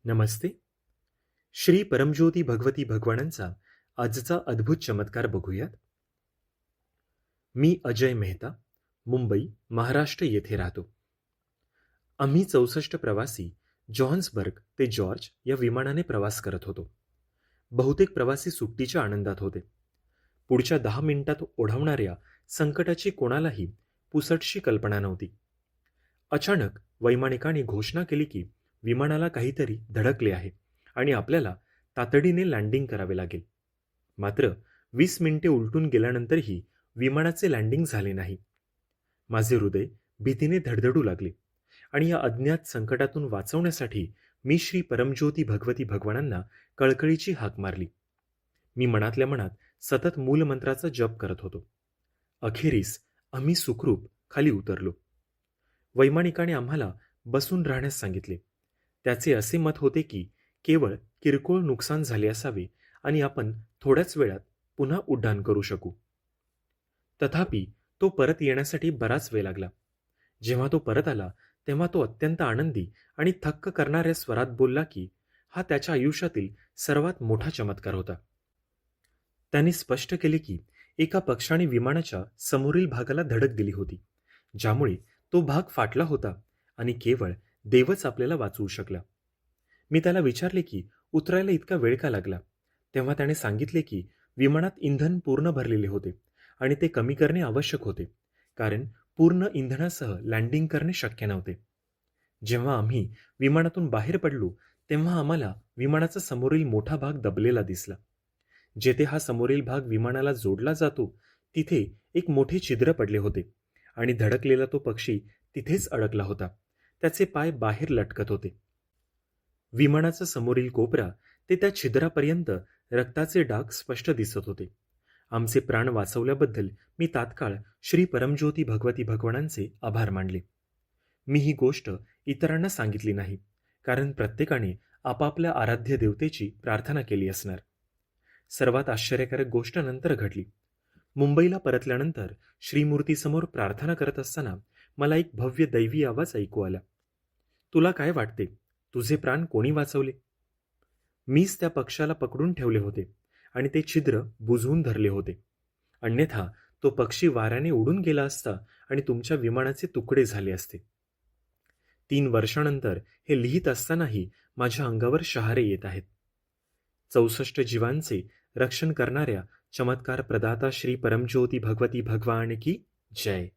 नमस्ते. श्री परमज्योती भगवती भगवानांचा आजचा अद्भुत चमत्कार बघूयात. मी अजय मेहता, मुंबई, महाराष्ट्र येथे राहतो. आम्ही 64 प्रवासी जॉन्सबर्ग ते जॉर्ज या विमानाने प्रवास करत होतो. बहुतेक प्रवासी सुट्टीच्या आनंदात होते. पुढच्या 10 मिनिटात ओढवणाऱ्या संकटाची कोणालाही पुसटशी कल्पना नव्हती. अचानक वैमानिकाने घोषणा केली की विमानाला काहीतरी धडकले आहे आणि आपल्याला तातडीने लँडिंग करावे लागेल. मात्र 20 मिनिटे उलटून गेल्यानंतरही विमानाचे लँडिंग झाले नाही. माझे हृदय भीतीने धडधडू लागले आणि या अज्ञात संकटातून वाचवण्यासाठी मी श्री परमज्योती भगवती भगवानांना कळकळीची हाक मारली. मी मनातल्या मनात सतत मूलमंत्राचा जप करत होतो. अखेरीस आम्ही सुखरूप खाली उतरलो. वैमानिकाने आम्हाला बसून राहण्यास सांगितले. त्याचे असे मत होते की केवळ किरकोळ नुकसान झाले असावे आणि आपण थोड्याच वेळात पुन्हा उड्डाण करू शकू. तथापि तो परत येण्यासाठी बराच वेळ लागला. जेव्हा तो परत आला तेव्हा तो अत्यंत आनंदी आणि थक्क करणाऱ्या स्वरात बोलला की हा त्याच्या आयुष्यातील सर्वात मोठा चमत्कार होता. त्याने स्पष्ट केले की एका पक्षाने विमानाच्या समोरील भागाला धडक दिली होती, ज्यामुळे तो भाग फाटला होता आणि केवळ देवच आपल्याला वाचवू शकला. मी त्याला विचारले की उतरायला इतका वेळ का लागला. तेव्हा त्याने सांगितले की विमानात इंधन पूर्ण भरलेले होते आणि ते कमी करणे आवश्यक होते, कारण पूर्ण इंधनासह लँडिंग करणे शक्य नव्हते. जेव्हा आम्ही विमानातून बाहेर पडलो तेव्हा आम्हाला विमानाचा समोरील मोठा भाग दबलेला दिसला. जेथे हा समोरील भाग विमानाला जोडला जातो तिथे एक मोठे छिद्र पडले होते आणि धडकलेला तो पक्षी तिथेच अडकला होता. त्याचे पाय बाहेर लटकत होते. विमानाचा समोरील कोपरा ते त्या छिद्रापर्यंत रक्ताचे डाग स्पष्ट दिसत होते. आमचे प्राण वाचवल्याबद्दल मी तात्काळ श्री परमज्योती भगवती भगवानांचे आभार मानले. मी ही गोष्ट इतरांना सांगितली नाही, कारण प्रत्येकाने आपापल्या आराध्य देवतेची प्रार्थना केली असणार. सर्वात आश्चर्यकारक गोष्ट नंतर घडली. मुंबईला परतल्यानंतर श्रीमूर्तीसमोर प्रार्थना करत असताना मला एक भव्य दैवी आवाज ऐकू आला. तुला काय वाटते? तुझे प्राण कोणी वाचवले? मीच त्या पक्षाला पकडून ठेवले होते आणि ते छिद्र बुजवून धरले होते. अन्यथा तो पक्षी वाऱ्याने उडून गेला असता आणि तुमच्या विमानाचे तुकडे झाले असते. 3 वर्षानंतर हे लिहित असतानाही माझ्या अंगावर शहारे येत आहेत. 64 जीवांचे रक्षण करणाऱ्या चमत्कार प्रदाता श्री परमज्योती भगवती भगवान की जय.